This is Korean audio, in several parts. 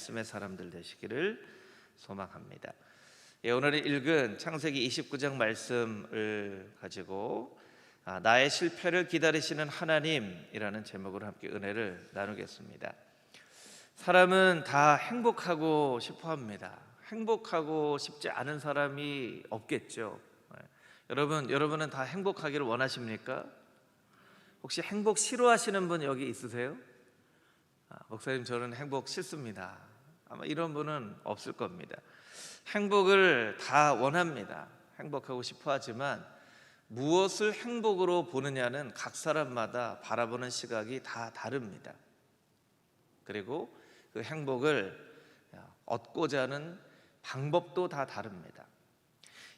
말씀의 사람들 되시기를 소망합니다. 오늘 읽은 창세기 29장 말씀을 가지고 나의 실패를 기다리시는 하나님이라는 제목으로 함께 은혜를 나누겠습니다. 사람은 다 행복하고 싶어 합니다. 행복하고 싶지 않은 사람이 없겠죠. 여러분은 다 행복하기를 원하십니까? 혹시 행복 싫어하시는 분 여기 있으세요? 목사님, 저는 행복 싫습니다. 아마 이런 분은 없을 겁니다. 행복을 다 원합니다. 행복하고 싶어 하지만 무엇을 행복으로 보느냐는 각 사람마다 바라보는 시각이 다 다릅니다. 그리고 그 행복을 얻고자 하는 방법도 다 다릅니다.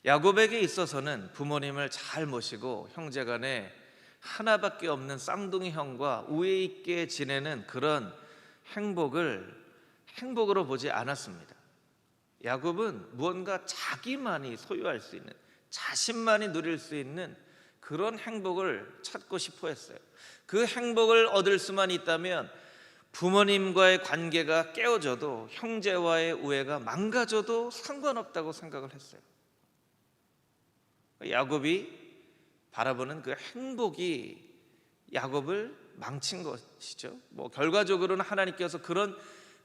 야곱에게 있어서는 부모님을 잘 모시고 형제간에 하나밖에 없는 쌍둥이 형과 우애 있게 지내는 그런 행복을 행복으로 보지 않았습니다. 야곱은 무언가 자기만이 소유할 수 있는, 자신만이 누릴 수 있는 그런 행복을 찾고 싶어 했어요. 그 행복을 얻을 수만 있다면 부모님과의 관계가 깨어져도, 형제와의 우애가 망가져도 상관없다고 생각을 했어요. 야곱이 바라보는 그 행복이 야곱을 망친 것이죠. 결과적으로는 하나님께서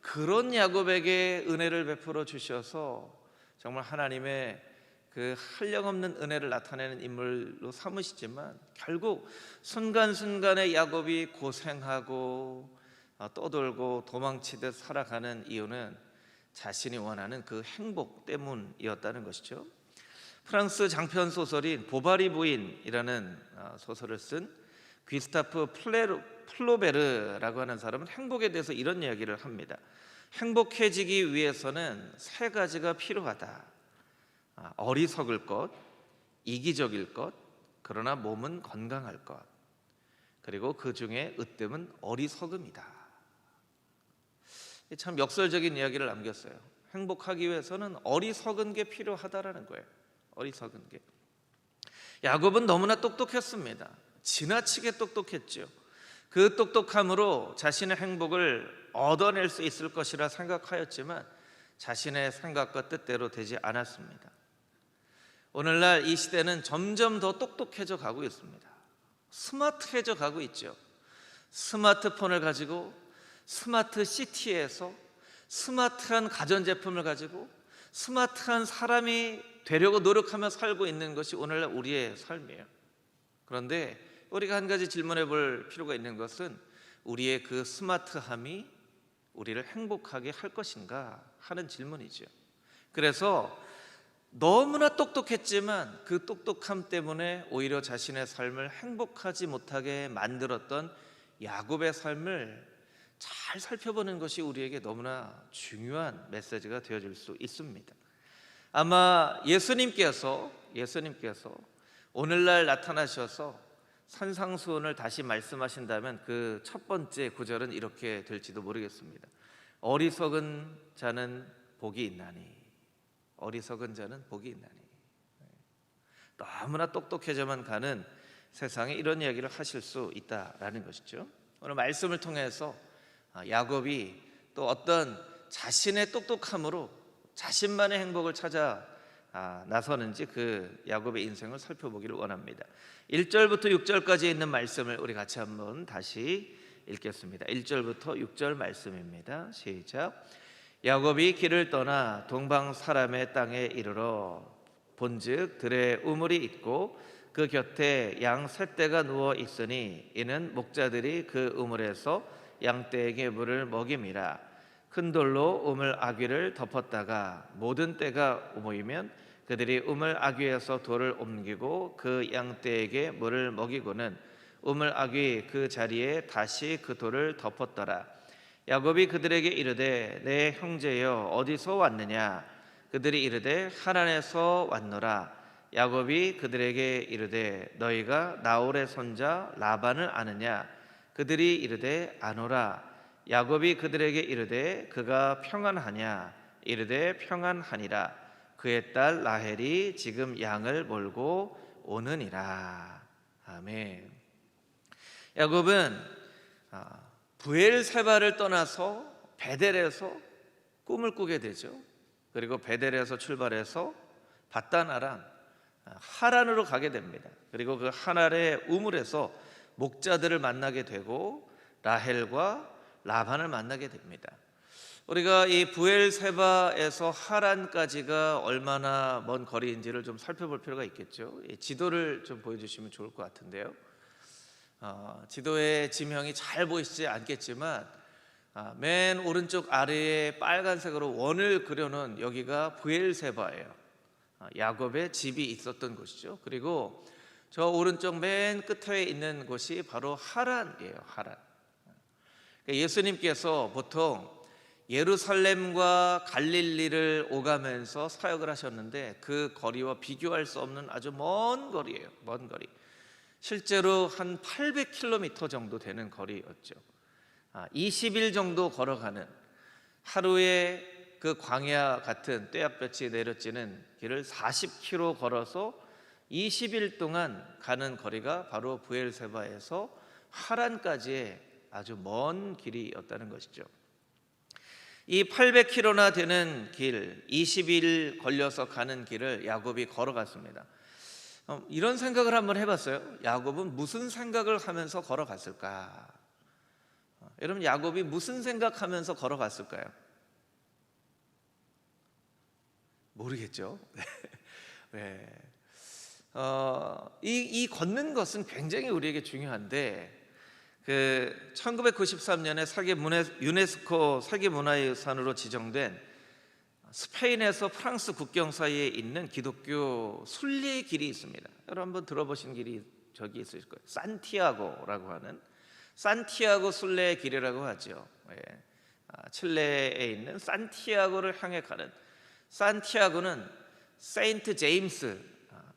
그런 야곱에게 은혜를 베풀어 주셔서 정말 하나님의 그 한량없는 은혜를 나타내는 인물로 삼으시지만, 결국 순간순간에 야곱이 고생하고 떠돌고 도망치듯 살아가는 이유는 자신이 원하는 그 행복 때문이었다는 것이죠. 프랑스 장편 소설인 보바리 부인이라는 소설을 쓴 귀스타프 플로베르라고 하는 사람은 행복에 대해서 이런 이야기를 합니다. 행복해지기 위해서는 세 가지가 필요하다. 어리석을 것, 이기적일 것, 그러나 몸은 건강할 것, 그리고 그 중에 으뜸은 어리석음이다. 참 역설적인 이야기를 남겼어요. 행복하기 위해서는 어리석은 게 필요하다라는 거예요. 어리석은 게. 야곱은 너무나 똑똑했습니다. 지나치게 똑똑했죠. 그 똑똑함으로 자신의 행복을 얻어낼 수 있을 것이라 생각하였지만 자신의 생각과 뜻대로 되지 않았습니다. 오늘날 이 시대는 점점 더 똑똑해져 가고 있습니다. 스마트해져 가고 있죠. 스마트폰을 가지고 스마트 시티에서 스마트한 가전제품을 가지고 스마트한 사람이 되려고 노력하며 살고 있는 것이 오늘날 우리의 삶이에요. 그런데 우리가 한 가지 질문해 볼 필요가 있는 것은, 우리의 그 스마트함이 우리를 행복하게 할 것인가 하는 질문이죠. 그래서 너무나 똑똑했지만 그 똑똑함 때문에 오히려 자신의 삶을 행복하지 못하게 만들었던 야곱의 삶을 잘 살펴보는 것이 우리에게 너무나 중요한 메시지가 되어질 수 있습니다. 아마 예수님께서 오늘날 나타나셔서 산상수훈을 다시 말씀하신다면 그 첫 번째 구절은 이렇게 될지도 모르겠습니다. 어리석은 자는 복이 있나니, 어리석은 자는 복이 있나니. 너무나 똑똑해져만 가는 세상에 이런 이야기를 하실 수 있다라는 것이죠. 오늘 말씀을 통해서 야곱이 또 어떤 자신의 똑똑함으로 자신만의 행복을 찾아 나서는지 그 야곱의 인생을 살펴보기를 원합니다. 1절부터 6절까지 있는 말씀을 우리 같이 한번 다시 읽겠습니다. 1절부터 6절 말씀입니다. 시작. 야곱이 길을 떠나 동방 사람의 땅에 이르러 본즉 들에 우물이 있고 그 곁에 양 세 떼가 누워 있으니 이는 목자들이 그 우물에서 양떼에게 물을 먹임이라. 큰 돌로 우물 아귀를 덮었다가 모든 떼가 모이면 그들이 우물 아귀에서 돌을 옮기고 그 양떼에게 물을 먹이고는 우물 아귀 그 자리에 다시 그 돌을 덮었더라. 야곱이 그들에게 이르되 내 형제여 어디서 왔느냐? 그들이 이르되 하란에서 왔노라. 야곱이 그들에게 이르되 너희가 나홀의 손자 라반을 아느냐? 그들이 이르되 아노라. 야곱이 그들에게 이르되 그가 평안하냐? 이르되 평안하니라. 그의 딸 라헬이 지금 양을 몰고 오느니라. 아멘. 야곱은 부엘세바를 떠나서 베델에서 꿈을 꾸게 되죠. 그리고 베델에서 출발해서 바단 아람 하란으로 가게 됩니다. 그리고 그 하란의 우물에서 목자들을 만나게 되고 라헬과 라반을 만나게 됩니다. 우리가 이 부엘세바에서 하란까지가 얼마나 먼 거리인지를 좀 살펴볼 필요가 있겠죠. 이 지도를 좀 보여주시면 좋을 것 같은데요. 지도의 지명이 잘 보이시지 않겠지만 맨 오른쪽 아래에 빨간색으로 원을 그려놓은 여기가 부엘세바예요. 야곱의 집이 있었던 곳이죠. 그리고 저 오른쪽 맨 끝에 있는 곳이 바로 하란이에요. 하란. 예수님께서 보통 예루살렘과 갈릴리를 오가면서 사역을 하셨는데 그 거리와 비교할 수 없는 아주 먼 거리예요. 먼 거리. 실제로 한 800km 정도 되는 거리였죠. 20일 정도 걸어가는, 하루에 그 광야 같은 떼약볕이 내려지는 길을 40km 걸어서 20일 동안 가는 거리가 바로 부엘세바에서 하란까지의 아주 먼 길이었다는 것이죠. 이 800km나 되는 길, 20일 걸려서 가는 길을 야곱이 걸어갔습니다. 이런 생각을 한번 해봤어요. 야곱은 무슨 생각을 하면서 걸어갔을까? 여러분, 야곱이 무슨 생각하면서 걸어갔을까요? 모르겠죠. 네. 이 걷는 것은 굉장히 우리에게 중요한데, 1993년에 유네스코 세계문화유산으로 지정된 스페인에서 프랑스 국경 사이에 있는 기독교 순례의 길이 있습니다. 여러분 한번 들어보신 길이 저기 있을 거예요. 산티아고라고 하는, 산티아고 순례의 길이라고 하죠. 칠레에 있는 산티아고를 향해 가는, 산티아고는 세인트 제임스,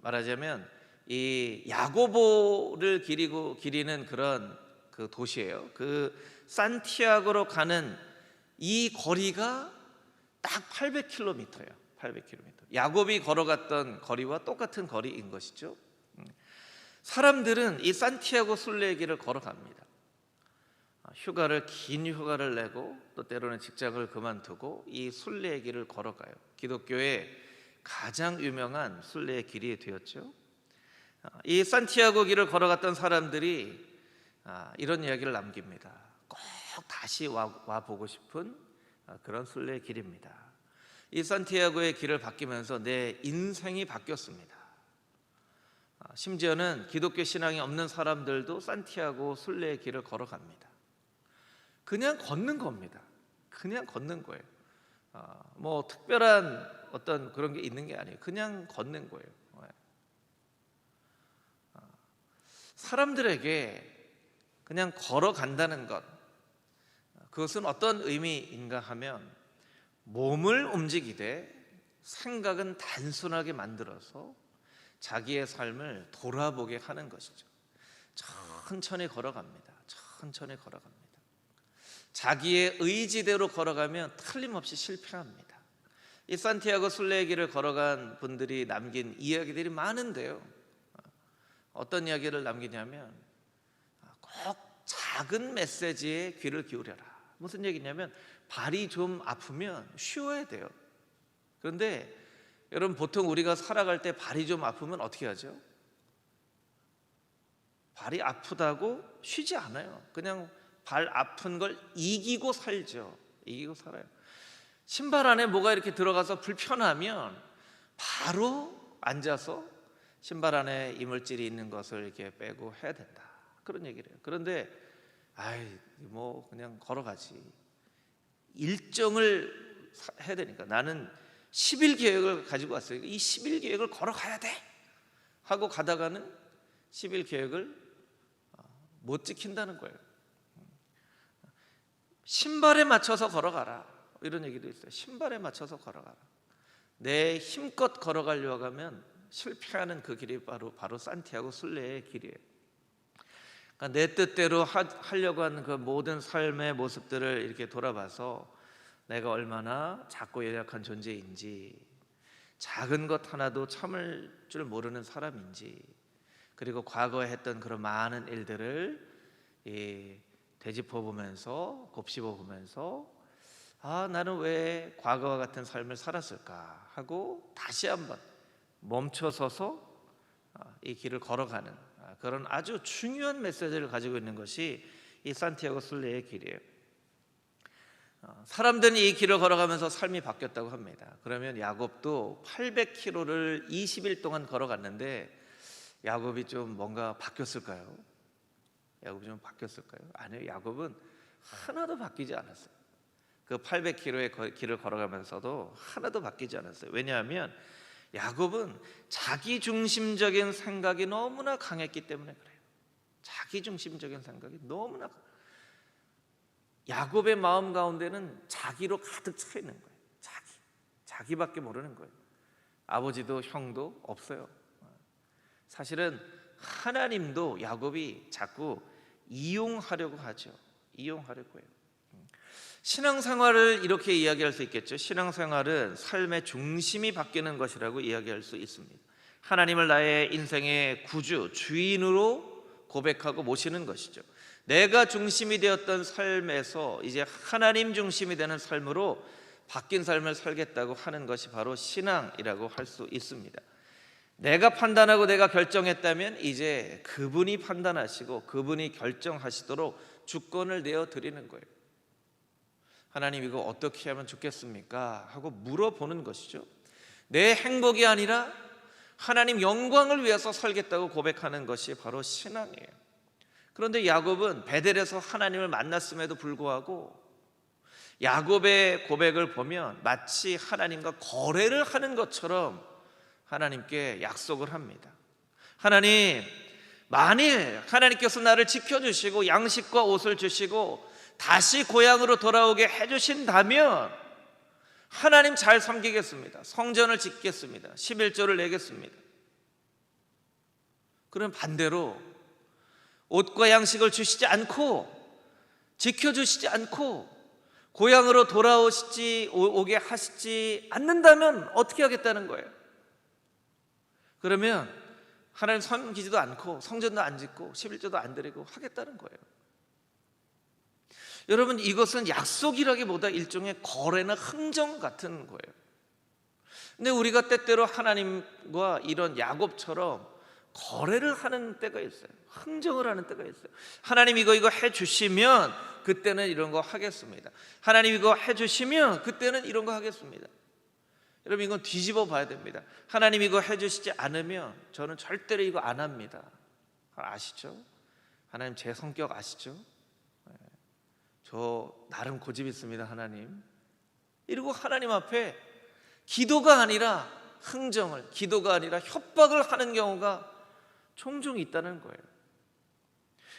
말하자면 이 야고보를 기리는 그런 그 도시예요. 그 산티아고로 가는 이 거리가 딱 800km예요. 800km. 야곱이 걸어갔던 거리와 똑같은 거리인 것이죠. 사람들은 이 산티아고 순례의 길을 걸어갑니다. 긴 휴가를 내고 또 때로는 직장을 그만두고 이 순례의 길을 걸어가요. 기독교의 가장 유명한 순례의 길이 되었죠. 이 산티아고 길을 걸어갔던 사람들이 이런 이야기를 남깁니다. 꼭 다시 와 보고 싶은 그런 순례의 길입니다. 이 산티아고의 길을 바뀌면서 내 인생이 바뀌었습니다. 심지어는 기독교 신앙이 없는 사람들도 산티아고 순례의 길을 걸어갑니다. 그냥 걷는 겁니다. 그냥 걷는 거예요. 뭐 특별한 어떤 그런 게 있는 게 아니에요. 그냥 걷는 거예요. 사람들에게 그냥 걸어간다는 것, 그것은 어떤 의미인가 하면 몸을 움직이되 생각은 단순하게 만들어서 자기의 삶을 돌아보게 하는 것이죠. 천천히 걸어갑니다. 천천히 걸어갑니다. 자기의 의지대로 걸어가면 틀림없이 실패합니다. 이 산티아고 순례의 길을 걸어간 분들이 남긴 이야기들이 많은데요, 어떤 이야기를 남기냐면 꼭 작은 메시지에 귀를 기울여라. 무슨 얘기냐면 발이 좀 아프면 쉬어야 돼요. 그런데 여러분, 보통 우리가 살아갈 때 발이 좀 아프면 어떻게 하죠? 발이 아프다고 쉬지 않아요. 그냥 발 아픈 걸 이기고 살죠. 이기고 살아요. 신발 안에 뭐가 이렇게 들어가서 불편하면 바로 앉아서 신발 안에 이물질이 있는 것을 이렇게 빼고 해야 된다, 그런 얘기를 해요. 그런데 뭐 그냥 걸어가지, 일정을 해야 되니까 나는 10일 계획을 가지고 왔어요. 이 10일 계획을 걸어가야 돼 하고 가다가는 10일 계획을 못 지킨다는 거예요. 신발에 맞춰서 걸어가라, 이런 얘기도 있어요. 신발에 맞춰서 걸어가라. 내 힘껏 걸어가려고 하면 실패하는 그 길이 바로 산티아고 순례의 길이에요. 그러니까 내 뜻대로 하려고 하는 그 모든 삶의 모습들을 이렇게 돌아봐서 내가 얼마나 작고 연약한 존재인지, 작은 것 하나도 참을 줄 모르는 사람인지, 그리고 과거에 했던 그런 많은 일들을 되짚어 보면서, 곱씹어 보면서 나는 왜 과거와 같은 삶을 살았을까 하고 다시 한번 멈춰서서 이 길을 걸어가는 그런 아주 중요한 메시지를 가지고 있는 것이 이 산티아고 순례의 길이에요. 사람들은 이 길을 걸어가면서 삶이 바뀌었다고 합니다. 그러면 야곱도 800km를 20일 동안 걸어갔는데 야곱이 좀 뭔가 바뀌었을까요? 야곱이 좀 바뀌었을까요? 아니요, 야곱은 하나도 바뀌지 않았어요. 그 800km의 길을 걸어가면서도 하나도 바뀌지 않았어요. 왜냐하면 야곱은 자기중심적인 생각이 너무나 강했기 때문에 그래요. 자기중심적인 생각이 너무나 야곱의 마음 가운데는 자기로 가득 차 있는 거예요. 자기밖에 모르는 거예요. 아버지도 형도 없어요. 사실은 하나님도 야곱이 자꾸 이용하려고 하죠. 이용하려고 해요. 신앙생활을 이렇게 이야기할 수 있겠죠. 신앙생활은 삶의 중심이 바뀌는 것이라고 이야기할 수 있습니다. 하나님을 나의 인생의 구주, 주인으로 고백하고 모시는 것이죠. 내가 중심이 되었던 삶에서 이제 하나님 중심이 되는 삶으로 바뀐 삶을 살겠다고 하는 것이 바로 신앙이라고 할 수 있습니다. 내가 판단하고 내가 결정했다면 이제 그분이 판단하시고 그분이 결정하시도록 주권을 내어드리는 거예요. 하나님, 이거 어떻게 하면 좋겠습니까? 하고 물어보는 것이죠. 내 행복이 아니라 하나님 영광을 위해서 살겠다고 고백하는 것이 바로 신앙이에요. 그런데 야곱은 베델에서 하나님을 만났음에도 불구하고 야곱의 고백을 보면 마치 하나님과 거래를 하는 것처럼 하나님께 약속을 합니다. 하나님, 만일 하나님께서 나를 지켜주시고 양식과 옷을 주시고 다시 고향으로 돌아오게 해주신다면 하나님 잘 섬기겠습니다. 성전을 짓겠습니다. 11조를 내겠습니다. 그럼 반대로 옷과 양식을 주시지 않고 지켜주시지 않고 고향으로 오게 하시지 않는다면 어떻게 하겠다는 거예요? 그러면 하나님 섬기지도 않고 성전도 안 짓고 11조도 안 드리고 하겠다는 거예요. 여러분, 이것은 약속이라기보다 일종의 거래나 흥정 같은 거예요. 근데 우리가 때때로 하나님과 이런 야곱처럼 거래를 하는 때가 있어요. 흥정을 하는 때가 있어요. 하나님 이거 해주시면 그때는 이런 거 하겠습니다. 하나님 이거 해주시면 그때는 이런 거 하겠습니다. 여러분, 이건 뒤집어 봐야 됩니다. 하나님 이거 해주시지 않으면 저는 절대로 이거 안 합니다. 아시죠? 하나님 제 성격 아시죠? 저 나름 고집 있습니다, 하나님. 이러고 하나님 앞에 기도가 아니라 흥정을, 기도가 아니라 협박을 하는 경우가 종종 있다는 거예요.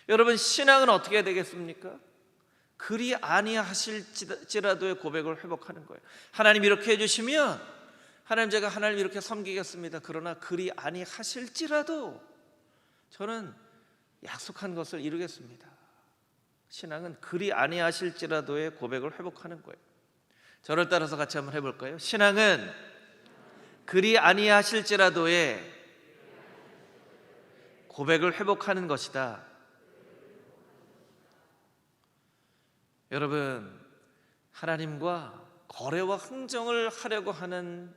여러분, 신앙은 어떻게 해야 되겠습니까? 그리 아니하실지라도의 고백을 회복하는 거예요. 하나님 이렇게 해주시면 하나님, 제가 하나님 이렇게 섬기겠습니다. 그러나 그리 아니하실지라도 저는 약속한 것을 이루겠습니다. 신앙은 그리 아니하실지라도의 고백을 회복하는 거예요. 저를 따라서 같이 한번 해볼까요? 신앙은 그리 아니하실지라도의 고백을 회복하는 것이다. 여러분, 하나님과 거래와 흥정을 하려고 하는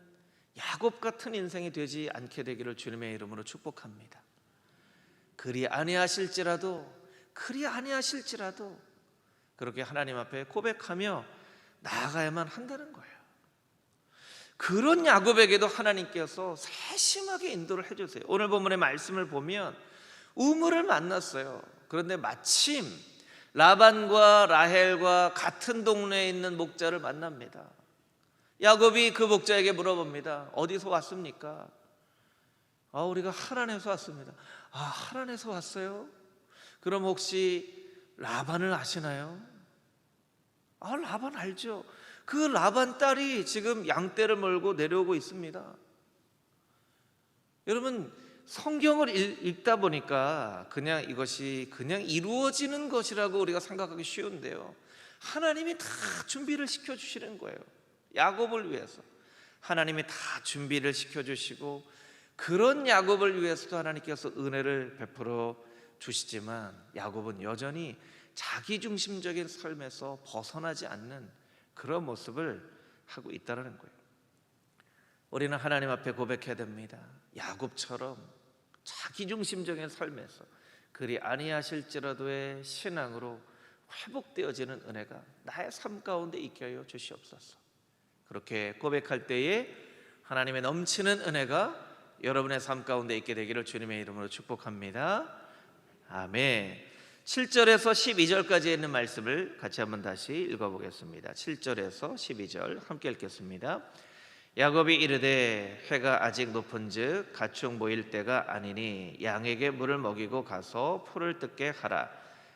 야곱 같은 인생이 되지 않게 되기를 주님의 이름으로 축복합니다. 그리 아니하실지라도 그렇게 하나님 앞에 고백하며 나아가야만 한다는 거예요. 그런 야곱에게도 하나님께서 세심하게 인도를 해주세요. 오늘 본문의 말씀을 보면 우물을 만났어요. 그런데 마침 라반과 라헬과 같은 동네에 있는 목자를 만납니다. 야곱이 그 목자에게 물어봅니다. 어디서 왔습니까? 우리가 하란에서 왔습니다. 하란에서 왔어요? 그럼 혹시 라반을 아시나요? 라반 알죠. 그 라반 딸이 지금 양떼를 몰고 내려오고 있습니다. 여러분, 성경을 읽다 보니까 그냥 이것이 그냥 이루어지는 것이라고 우리가 생각하기 쉬운데요, 하나님이 다 준비를 시켜주시는 거예요. 야곱을 위해서 하나님이 다 준비를 시켜주시고, 그런 야곱을 위해서도 하나님께서 은혜를 베풀어 주시지만 야곱은 여전히 자기중심적인 삶에서 벗어나지 않는 그런 모습을 하고 있다는 거예요. 우리는 하나님 앞에 고백해야 됩니다. 야곱처럼 자기중심적인 삶에서 그리 아니하실지라도의 신앙으로 회복되어지는 은혜가 나의 삶 가운데 있게 하여 주시옵소서. 그렇게 고백할 때에 하나님의 넘치는 은혜가 여러분의 삶 가운데 있게 되기를 주님의 이름으로 축복합니다. 아멘. 7절에서 12절까지 있는 말씀을 같이 한번 다시 읽어보겠습니다. 7절에서 12절 함께 읽겠습니다. 야곱이 이르되 해가 아직 높은즉 가축 모일 때가 아니니 양에게 물을 먹이고 가서 풀을 뜯게 하라.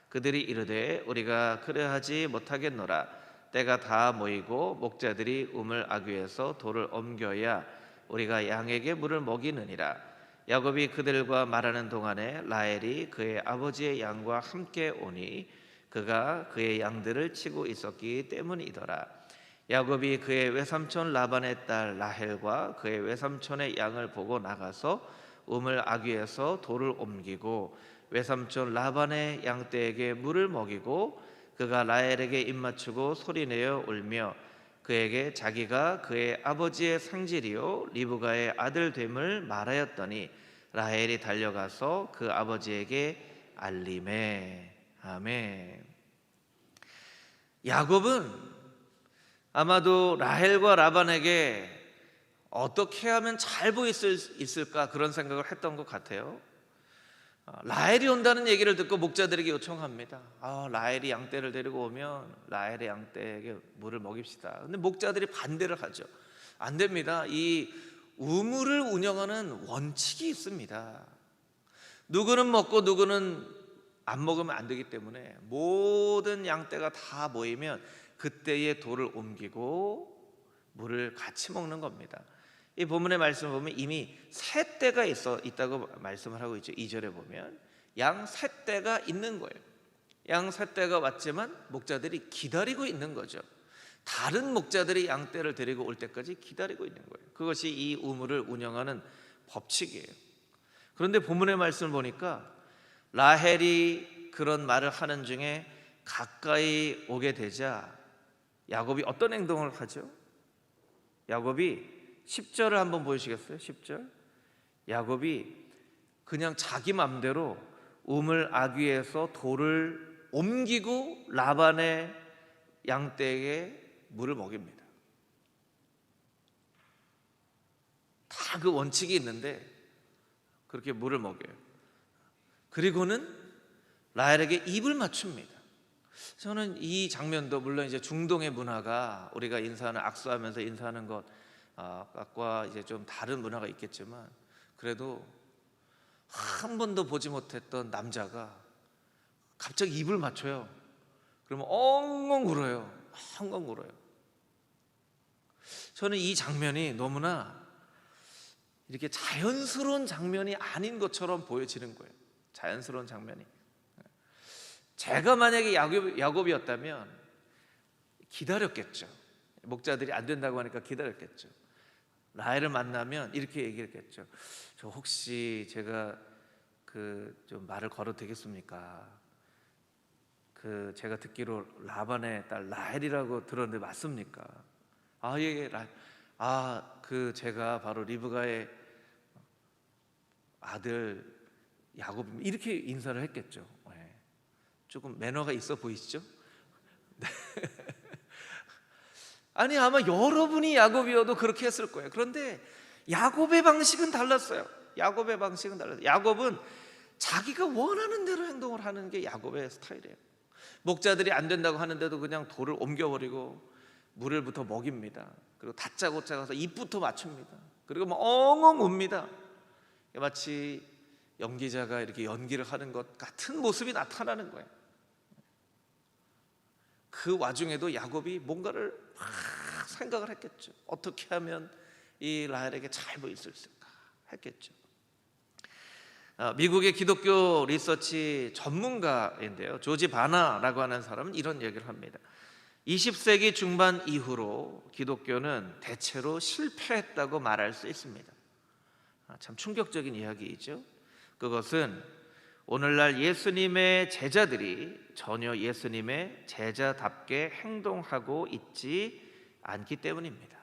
그들이 이르되 우리가 그러하지 못하겠노라. 때가 다 모이고 목자들이 우물 아귀에서 돌을 옮겨야 우리가 양에게 물을 먹이느니라. 야곱이 그들과 말하는 동안에 라헬이 그의 아버지의 양과 함께 오니 그가 그의 양들을 치고 있었기 때문이더라. 야곱이 그의 외삼촌 라반의 딸 라헬과 그의 외삼촌의 양을 보고 나가서 우물 아귀에서 돌을 옮기고 외삼촌 라반의 양떼에게 물을 먹이고 그가 라헬에게 입맞추고 소리내어 울며 그에게 자기가 그의 아버지의 상질이요 리브가의 아들 됨을 말하였더니 라헬이 달려가서 그 아버지에게 알리매. 아멘. 야곱은 아마도 라헬과 라반에게 어떻게 하면 잘 보일 수 있을까 그런 생각을 했던 것 같아요. 라헬이 온다는 얘기를 듣고 목자들에게 요청합니다. 라헬이 양떼를 데리고 오면 라헬의 양떼에게 물을 먹입시다. 근데 목자들이 반대를 하죠. 안 됩니다. 이 우물을 운영하는 원칙이 있습니다. 누구는 먹고 누구는 안 먹으면 안 되기 때문에 모든 양떼가 다 모이면 그때에 돌을 옮기고 물을 같이 먹는 겁니다. 이 본문의 말씀을 보면 이미 세 떼가 있다고 말씀을 하고 있죠. 2절에 보면 양 세 떼가 있는 거예요. 양 세 떼가 왔지만 목자들이 기다리고 있는 거죠. 다른 목자들이 양떼를 데리고 올 때까지 기다리고 있는 거예요. 그것이 이 우물을 운영하는 법칙이에요. 그런데 본문의 말씀을 보니까 라헬이 그런 말을 하는 중에 가까이 오게 되자 야곱이 어떤 행동을 하죠? 야곱이 10절을 한번 보여주시겠어요? 10절. 야곱이 그냥 자기 맘대로 우물 아귀에서 돌을 옮기고 라반의 양떼에게 물을 먹입니다. 다 그 원칙이 있는데 그렇게 물을 먹여요. 그리고는 라헬에게 입을 맞춥니다. 저는 이 장면도 물론 이제 중동의 문화가 우리가 인사하는 악수하면서 인사하는 것과 이제 좀 다른 문화가 있겠지만 그래도 한 번도 보지 못했던 남자가 갑자기 입을 맞춰요. 그러면 엉엉 울어요. 엉엉 울어요. 저는 이 장면이 너무나 이렇게 자연스러운 장면이 아닌 것처럼 보여지는 거예요. 자연스러운 장면이. 제가 만약에 야곱이었다면 기다렸겠죠. 목자들이 안 된다고 하니까 기다렸겠죠. 라헬을 만나면 이렇게 얘기했겠죠. 저 혹시 제가 좀 말을 걸어도 되겠습니까? 제가 듣기로 라반의 딸 라헬이라고 들었는데 맞습니까? 예, 라헬. 제가 바로 리브가의 아들 야곱입니다. 이렇게 인사를 했겠죠. 조금 매너가 있어 보이시죠? 네. 아니 아마 여러분이 야곱이어도 그렇게 했을 거예요. 그런데 야곱의 방식은 달랐어요. 야곱은 자기가 원하는 대로 행동을 하는 게 야곱의 스타일이에요. 목자들이 안 된다고 하는데도 그냥 돌을 옮겨버리고 물을부터 먹입니다. 그리고 다짜고짜 가서 입부터 맞춥니다. 그리고 막 엉엉 웁니다. 마치 연기자가 이렇게 연기를 하는 것 같은 모습이 나타나는 거예요. 그 와중에도 야곱이 뭔가를 막 생각을 했겠죠. 어떻게 하면 이 라헬에게 잘 보일 수 있을까 했겠죠. 미국의 기독교 리서치 전문가인데요, 조지 바나라고 하는 사람은 이런 얘기를 합니다. 20세기 중반 이후로 기독교는 대체로 실패했다고 말할 수 있습니다. 참 충격적인 이야기이죠. 그것은 오늘날 예수님의 제자들이 전혀 예수님의 제자답게 행동하고 있지 않기 때문입니다.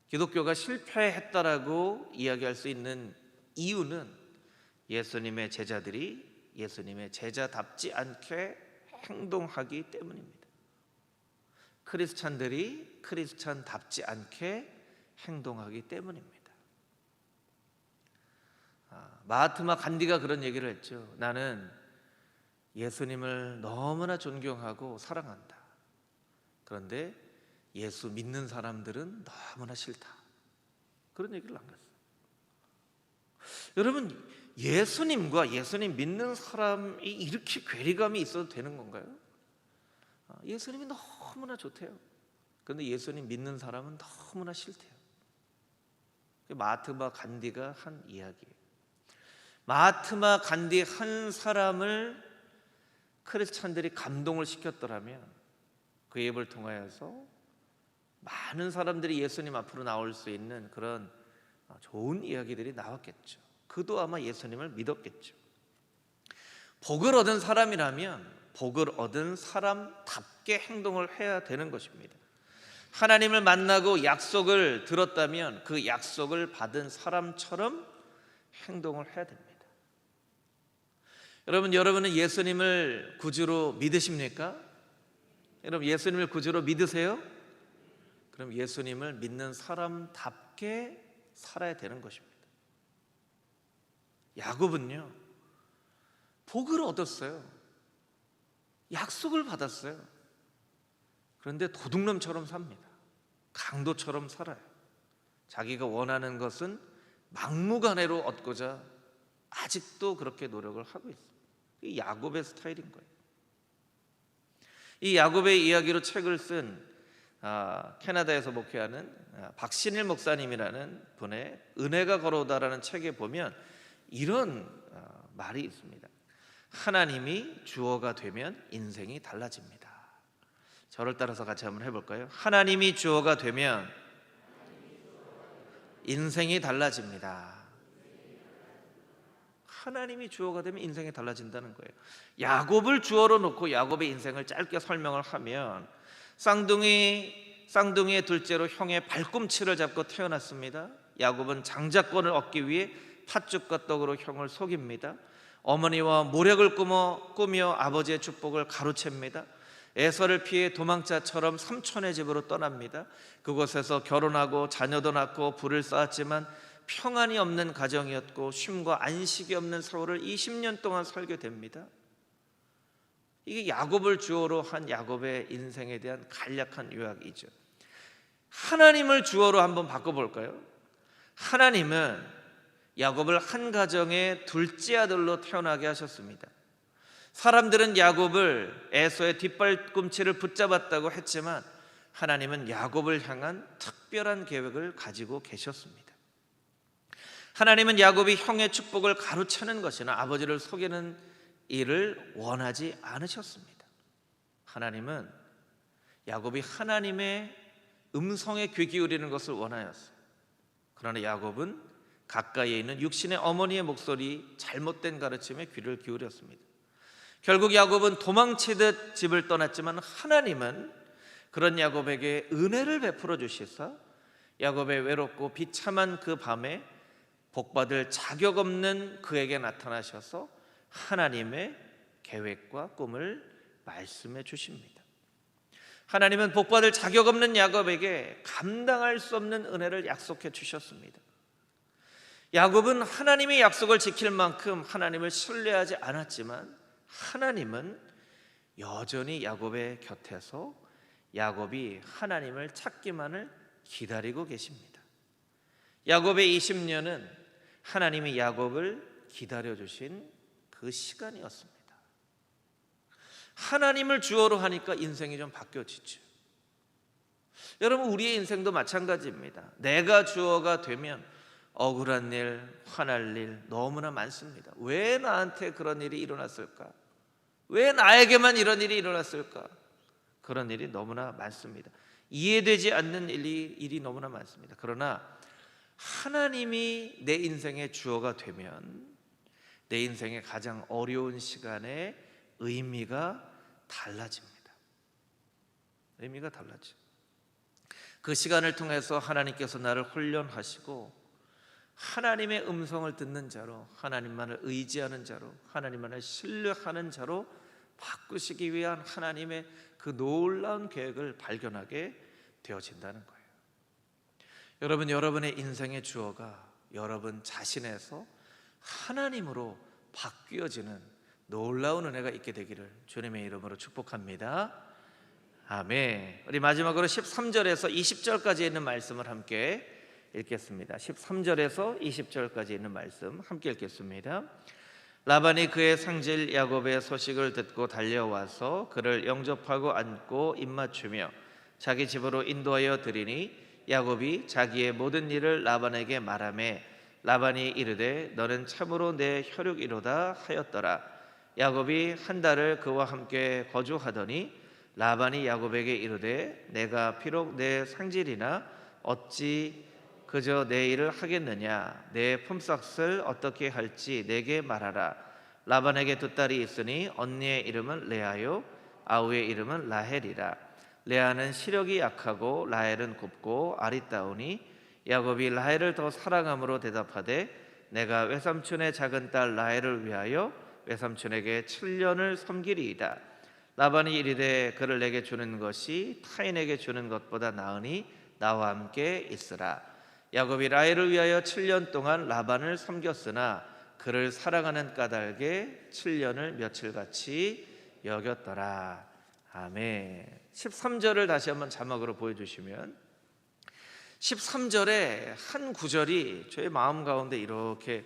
기독교가 실패했다라고 이야기할 수 있는 이유는 예수님의 제자들이 예수님의 제자답지 않게 행동하기 때문입니다. 크리스찬들이 크리스찬답지 않게 행동하기 때문입니다. 마하트마 간디가 그런 얘기를 했죠. 나는 예수님을 너무나 존경하고 사랑한다. 그런데 예수 믿는 사람들은 너무나 싫다. 그런 얘기를 남겼어요. 여러분, 예수님과 예수님 믿는 사람이 이렇게 괴리감이 있어도 되는 건가요? 예수님이 너무나 좋대요. 그런데 예수님 믿는 사람은 너무나 싫대요. 마하트마 간디가 한 이야기예요. 마하트마 간디 한 사람을 크리스찬들이 감동을 시켰더라면 그의 입을 통하여서 많은 사람들이 예수님 앞으로 나올 수 있는 그런 좋은 이야기들이 나왔겠죠. 그도 아마 예수님을 믿었겠죠. 복을 얻은 사람이라면 복을 얻은 사람답게 행동을 해야 되는 것입니다. 하나님을 만나고 약속을 들었다면 그 약속을 받은 사람처럼 행동을 해야 됩니다. 여러분은 예수님을 구주로 믿으십니까? 여러분, 예수님을 구주로 믿으세요? 그럼 예수님을 믿는 사람답게 살아야 되는 것입니다. 야곱은요, 복을 얻었어요. 약속을 받았어요. 그런데 도둑놈처럼 삽니다. 강도처럼 살아요. 자기가 원하는 것은 막무가내로 얻고자 아직도 그렇게 노력을 하고 있어요. 이 야곱의 스타일인 거예요. 이 야곱의 이야기로 책을 쓴 캐나다에서 목회하는 박신일 목사님이라는 분의 은혜가 걸어오다라는 책에 보면 이런 말이 있습니다. 하나님이 주어가 되면 인생이 달라집니다. 저를 따라서 같이 한번 해볼까요? 하나님이 주어가 되면 인생이 달라집니다. 하나님이 주어가 되면 인생이 달라진다는 거예요. 야곱을 주어로 놓고 야곱의 인생을 짧게 설명을 하면 쌍둥이의 둘째로 형의 발꿈치를 잡고 태어났습니다. 야곱은 장자권을 얻기 위해 팥죽과 떡으로 형을 속입니다. 어머니와 모략을 꾸며 아버지의 축복을 가로챕니다. 에서를 피해 도망자처럼 삼촌의 집으로 떠납니다. 그곳에서 결혼하고 자녀도 낳고 부를 쌓았지만 평안이 없는 가정이었고 쉼과 안식이 없는 세월을 20년 동안 살게 됩니다. 이게 야곱을 주어로 한 야곱의 인생에 대한 간략한 요약이죠. 하나님을 주어로 한번 바꿔볼까요? 하나님은 야곱을 한 가정의 둘째 아들로 태어나게 하셨습니다. 사람들은 야곱을 에서의 뒷발꿈치를 붙잡았다고 했지만 하나님은 야곱을 향한 특별한 계획을 가지고 계셨습니다. 하나님은 야곱이 형의 축복을 가로채는 것이나 아버지를 속이는 일을 원하지 않으셨습니다. 하나님은 야곱이 하나님의 음성에 귀 기울이는 것을 원하였어요. 그러나 야곱은 가까이에 있는 육신의 어머니의 목소리, 잘못된 가르침에 귀를 기울였습니다. 결국 야곱은 도망치듯 집을 떠났지만 하나님은 그런 야곱에게 은혜를 베풀어 주시사 야곱의 외롭고 비참한 그 밤에 복받을 자격 없는 그에게 나타나셔서 하나님의 계획과 꿈을 말씀해 주십니다. 하나님은 복받을 자격 없는 야곱에게 감당할 수 없는 은혜를 약속해 주셨습니다. 야곱은 하나님의 약속을 지킬 만큼 하나님을 신뢰하지 않았지만 하나님은 여전히 야곱의 곁에서 야곱이 하나님을 찾기만을 기다리고 계십니다. 야곱의 20년은 하나님이 야곱을 기다려주신 그 시간이었습니다. 하나님을 주어로 하니까 인생이 좀 바뀌어지죠. 여러분, 우리의 인생도 마찬가지입니다. 내가 주어가 되면 억울한 일, 화날 일 너무나 많습니다. 왜 나한테 그런 일이 일어났을까? 왜 나에게만 이런 일이 일어났을까? 그런 일이 너무나 많습니다. 이해되지 않는 일이 너무나 많습니다. 그러나 하나님이 내 인생의 주어가 되면 내 인생의 가장 어려운 시간에 의미가 달라집니다. 의미가 달라져. 그 시간을 통해서 하나님께서 나를 훈련하시고 하나님의 음성을 듣는 자로, 하나님만을 의지하는 자로, 하나님만을 신뢰하는 자로 바꾸시기 위한 하나님의 그 놀라운 계획을 발견하게 되어진다는 거예요. 여러분, 여러분의 인생의 주어가 여러분 자신에서 하나님으로 바뀌어지는 놀라운 은혜가 있게 되기를 주님의 이름으로 축복합니다. 아멘. 우리 마지막으로 13절에서 20절까지 있는 말씀을 함께 읽겠습니다. 13절에서 20절까지 있는 말씀 함께 읽겠습니다. 라반이 그의 상질 야곱의 소식을 듣고 달려와서 그를 영접하고 안고 입맞추며 자기 집으로 인도하여 드리니 야곱이 자기의 모든 일을 라반에게 말하매 라반이 이르되 너는 참으로 내 혈육이로다 하였더라. 야곱이 한 달을 그와 함께 거주하더니 라반이 야곱에게 이르되 내가 비록 내 상질이나 어찌 그저 내 일을 하겠느냐. 내 품삯을 어떻게 할지 내게 말하라. 라반에게 두 딸이 있으니 언니의 이름은 레아요 아우의 이름은 라헬이라. 레아는 시력이 약하고 라헬은 곱고 아리따우니 야곱이 라헬을 더 사랑함으로 대답하되 내가 외삼촌의 작은 딸 라헬을 위하여 외삼촌에게 7년을 섬기리이다. 라반이 이르되 그를 내게 주는 것이 타인에게 주는 것보다 나으니 나와 함께 있으라. 야곱이 라헬을 위하여 7년 동안 라반을 섬겼으나 그를 사랑하는 까닭에 7년을 며칠같이 여겼더라. 아멘. 13절을 다시 한번 자막으로 보여주시면 13절의 한 구절이 저의 마음 가운데 이렇게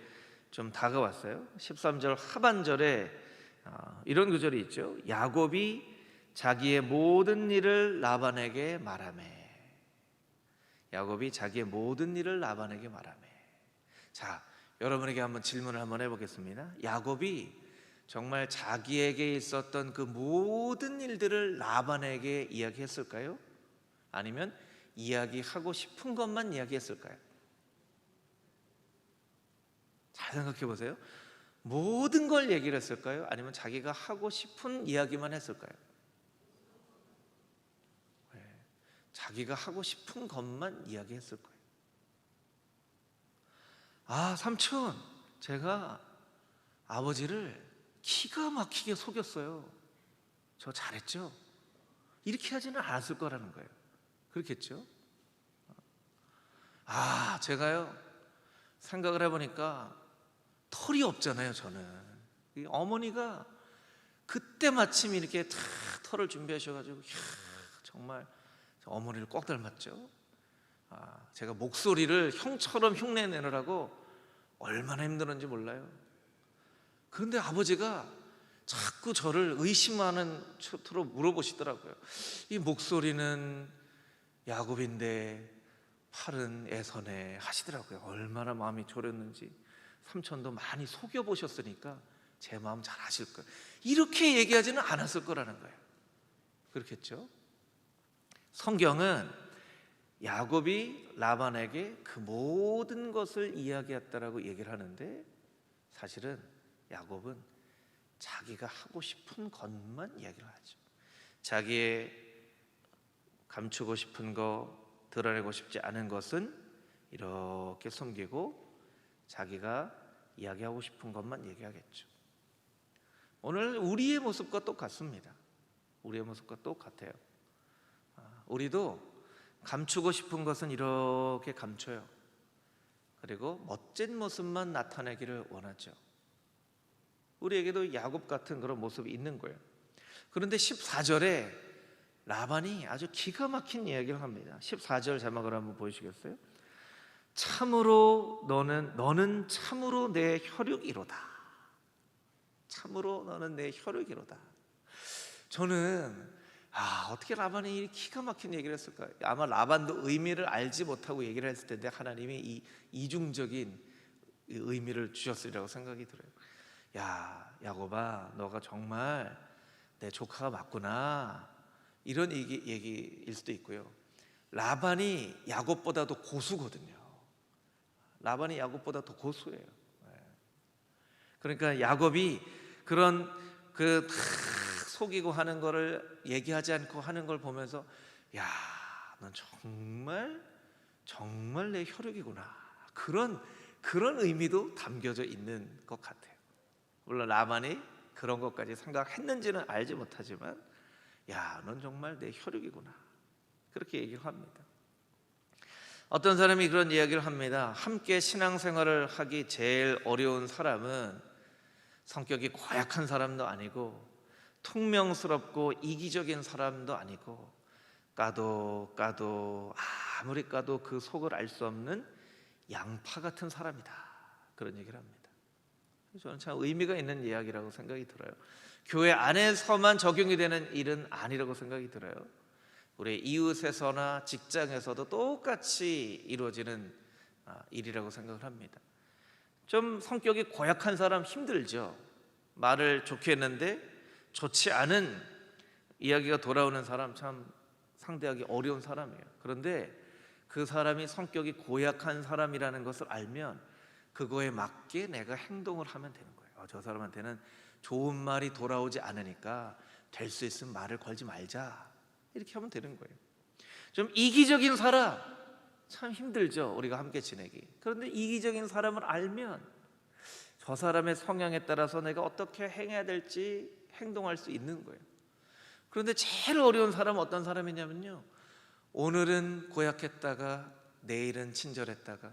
좀 다가왔어요. 13절 하반절에 이런 구절이 있죠. 야곱이 자기의 모든 일을 라반에게 말하매. 야곱이 자기의 모든 일을 라반에게 말하매. 자, 여러분에게 한번 질문을 한번 해보겠습니다. 야곱이 정말 자기에게 있었던 그 모든 일들을 라반에게 이야기했을까요? 아니면 이야기하고 싶은 것만 이야기했을까요? 잘 생각해 보세요. 모든 걸 얘기를 했을까요? 아니면 자기가 하고 싶은 이야기만 했을까요? 자기가 하고 싶은 것만 이야기했을 거예요. 아, 삼촌, 제가 아버지를 기가 막히게 속였어요. 저 잘했죠? 이렇게 하지는 않았을 거라는 거예요. 그렇겠죠? 아, 제가요 생각을 해보니까 털이 없잖아요. 저는 어머니가 그때 마침 이렇게 다 털을 준비하셔가지고 정말 어머니를 꼭 닮았죠. 제가 목소리를 형처럼 흉내내느라고 얼마나 힘들었는지 몰라요. 그런데 아버지가 자꾸 저를 의심하는 초토로 물어보시더라고요. 이 목소리는 야곱인데 팔은 에서네 하시더라고요. 얼마나 마음이 졸였는지. 삼촌도 많이 속여보셨으니까 제 마음 잘 아실 거예요. 이렇게 얘기하지는 않았을 거라는 거예요. 그렇겠죠? 성경은 야곱이 라반에게 그 모든 것을 이야기했다라고 얘기를 하는데 사실은 야곱은 자기가 하고 싶은 것만 이야기를 하죠. 자기의 감추고 싶은 거, 드러내고 싶지 않은 것은 이렇게 숨기고 자기가 이야기하고 싶은 것만 얘기하겠죠. 오늘 우리의 모습과 똑같습니다. 우리의 모습과 똑같아요. 우리도 감추고 싶은 것은 이렇게 감춰요. 그리고 멋진 모습만 나타내기를 원하죠. 우리에게도 야곱 같은 그런 모습이 있는 거예요. 그런데 14절에 라반이 아주 기가 막힌 이야기를 합니다. 14절 자막을 한번 보여주시겠어요? 참으로 너는 참으로 내 혈육이로다. 참으로 너는 내 혈육이로다. 저는 어떻게 라반이 이 기가 막힌 얘기를 했을까요? 아마 라반도 의미를 알지 못하고 얘기를 했을 텐데 하나님이 이 이중적인 의미를 주셨으리라고 생각이 들어요. 야, 야곱아, 너가 정말 내 조카가 맞구나. 이런 얘기일 수도 있고요. 라반이 야곱보다도 고수거든요. 라반이 야곱보다 더 고수예요. 그러니까 야곱이 그런 그 속이고 하는 거를 얘기하지 않고 하는 걸 보면서 야, 넌 정말 내 혈육이구나, 그런 의미도 담겨져 있는 것 같아요. 물론 라반이 그런 것까지 생각했는지는 알지 못하지만 야, 넌 정말 내 혈육이구나, 그렇게 얘기를 합니다. 어떤 사람이 그런 이야기를 합니다. 함께 신앙생활을 하기 제일 어려운 사람은 성격이 고약한 사람도 아니고 퉁명스럽고 이기적인 사람도 아니고 까도 아무리 까도 그 속을 알 수 없는 양파 같은 사람이다, 그런 얘기를 합니다. 저는 참 의미가 있는 이야기라고 생각이 들어요. 교회 안에서만 적용이 되는 일은 아니라고 생각이 들어요. 우리 이웃에서나 직장에서도 똑같이 이루어지는 일이라고 생각을 합니다. 좀 성격이 고약한 사람 힘들죠. 말을 좋게 했는데 좋지 않은 이야기가 돌아오는 사람 참 상대하기 어려운 사람이에요. 그런데 그 사람이 성격이 고약한 사람이라는 것을 알면 그거에 맞게 내가 행동을 하면 되는 거예요. 저 사람한테는 좋은 말이 돌아오지 않으니까 될 수 있으면 말을 걸지 말자, 이렇게 하면 되는 거예요. 좀 이기적인 사람 참 힘들죠, 우리가 함께 지내기. 그런데 이기적인 사람을 알면 저 사람의 성향에 따라서 내가 어떻게 행해야 될지 행동할 수 있는 거예요. 그런데 제일 어려운 사람은 어떤 사람이냐면요, 오늘은 고약했다가 내일은 친절했다가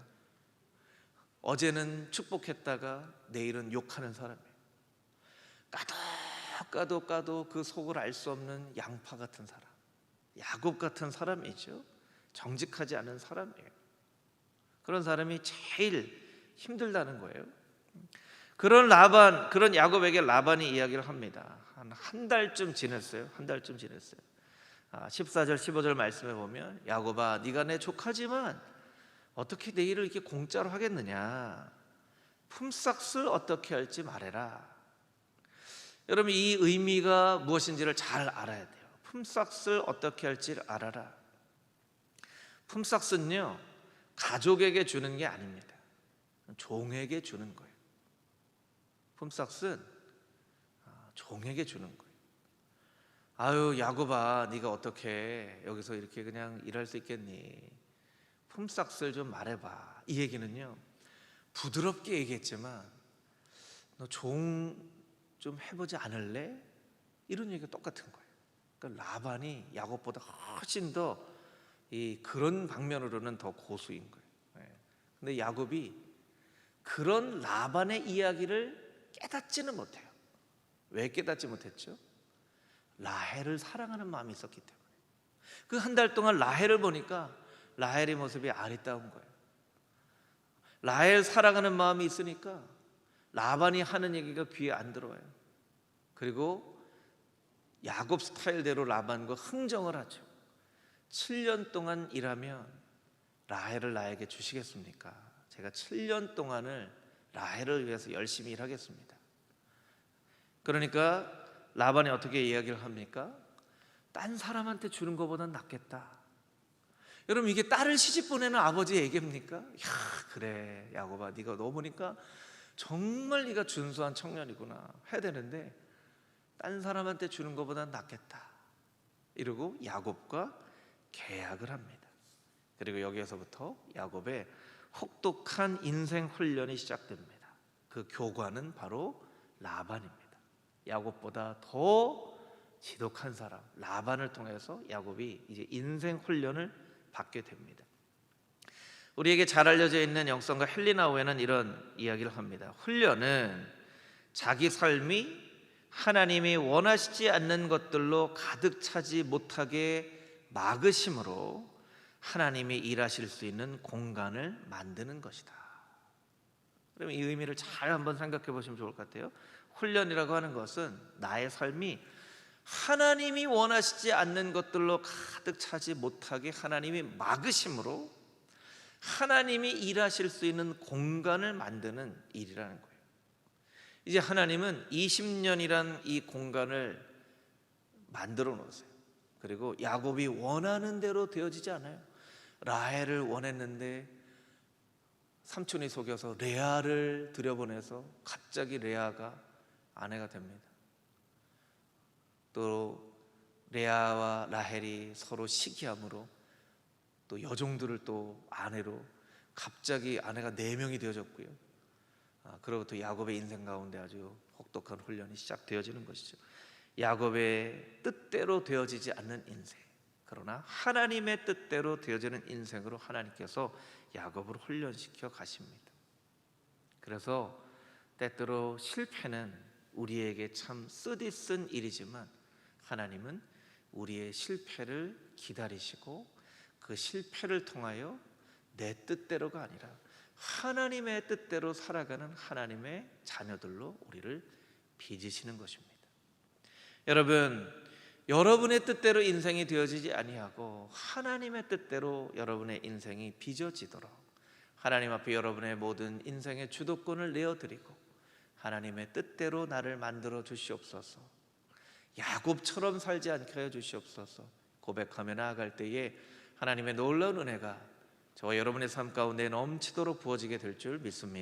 어제는 축복했다가 내일은 욕하는 사람이에요. 까도 그 속을 알 수 없는 양파 같은 사람, 야곱 같은 사람이죠. 정직하지 않은 사람이에요. 그런 사람이 제일 힘들다는 거예요. 그런 야곱에게 라반이 이야기를 합니다. 한 달쯤 지냈어요. 14절 15절 말씀에 보면 야곱아, 네가 내 조카지만 어떻게 내 일을 이렇게 공짜로 하겠느냐, 품삯을 어떻게 할지 말해라. 여러분, 이 의미가 무엇인지를 잘 알아야 돼요. 품삯을 어떻게 할지 알아라. 품삯은요, 가족에게 주는 게 아닙니다. 종에게 주는 거예요. 품삯은 종에게 주는 거예요. 아유, 야곱아, 네가 어떻게 여기서 이렇게 그냥 일할 수 있겠니? 품삯을 좀 말해봐. 이 얘기는요, 부드럽게 얘기했지만 너 종 좀 해보지 않을래? 이런 얘기가 똑같은 거예요. 그러니까 라반이 야곱보다 훨씬 더 그런 방면으로는 더 고수인 거예요. 근데 야곱이 그런 라반의 이야기를 깨닫지는 못해요. 왜 깨닫지 못했죠? 라헬을 사랑하는 마음이 있었기 때문에. 그 한 달 동안 라헬을 보니까 라헬의 모습이 아리따운 거예요. 라헬 사랑하는 마음이 있으니까 라반이 하는 얘기가 귀에 안 들어와요. 그리고 야곱 스타일대로 라반과 흥정을 하죠. 7년 동안 일하면 라헬을 나에게 주시겠습니까? 제가 7년 동안을 라헬을 위해서 열심히 일하겠습니다. 그러니까 라반이 어떻게 이야기를 합니까? 딴 사람한테 주는 것보단 낫겠다. 여러분, 이게 딸을 시집 보내는 아버지의 얘기입니까? 야, 그래 야곱아, 네가 너 보니까 정말 네가 준수한 청년이구나 해야 되는데 딴 사람한테 주는 것보단 낫겠다, 이러고 야곱과 계약을 합니다. 그리고 여기에서부터 야곱의 혹독한 인생 훈련이 시작됩니다. 그 교관은 바로 라반입니다. 야곱보다 더 지독한 사람 라반을 통해서 야곱이 이제 인생 훈련을 받게 됩니다. 우리에게 잘 알려져 있는 영성가 헬리나오에는 이런 이야기를 합니다. 훈련은 자기 삶이 하나님이 원하시지 않는 것들로 가득 차지 못하게 막으심으로 하나님이 일하실 수 있는 공간을 만드는 것이다. 그러면 이 의미를 잘 한번 생각해 보시면 좋을 것 같아요. 훈련이라고 하는 것은 나의 삶이 하나님이 원하시지 않는 것들로 가득 차지 못하게 하나님이 막으심으로 하나님이 일하실 수 있는 공간을 만드는 일이라는 거예요. 이제 하나님은 20년이란 이 공간을 만들어 놓으세요. 그리고 야곱이 원하는 대로 되어지지 않아요. 라헬을 원했는데 삼촌이 속여서 레아를 들여보내서 갑자기 레아가 아내가 됩니다. 또 레아와 라헬이 서로 시기함으로 또 여종들을 또 아내로 갑자기 아내가 4명이 되어졌고요. 그리고 또 야곱의 인생 가운데 아주 혹독한 훈련이 시작되어지는 것이죠. 야곱의 뜻대로 되어지지 않는 인생, 그러나 하나님의 뜻대로 되어지는 인생으로 하나님께서 야곱을 훈련시켜 가십니다. 그래서 때때로 실패는 우리에게 참 쓰디쓴 일이지만 하나님은 우리의 실패를 기다리시고 그 실패를 통하여 내 뜻대로가 아니라 하나님의 뜻대로 살아가는 하나님의 자녀들로 우리를 빚으시는 것입니다. 여러분, 여러분의 뜻대로 인생이 되어지지 아니하고 하나님의 뜻대로 여러분의 인생이 빚어지도록 하나님 앞에 여러분의 모든 인생의 주도권을 내어드리고 하나님의 뜻대로 나를 만들어 주시옵소서, 야곱처럼 살지 않게 하여 주시옵소서 고백하며 나아갈 때에 하나님의 놀라운 은혜가 저와 여러분의 삶 가운데 넘치도록 부어지게 될 줄 믿습니다.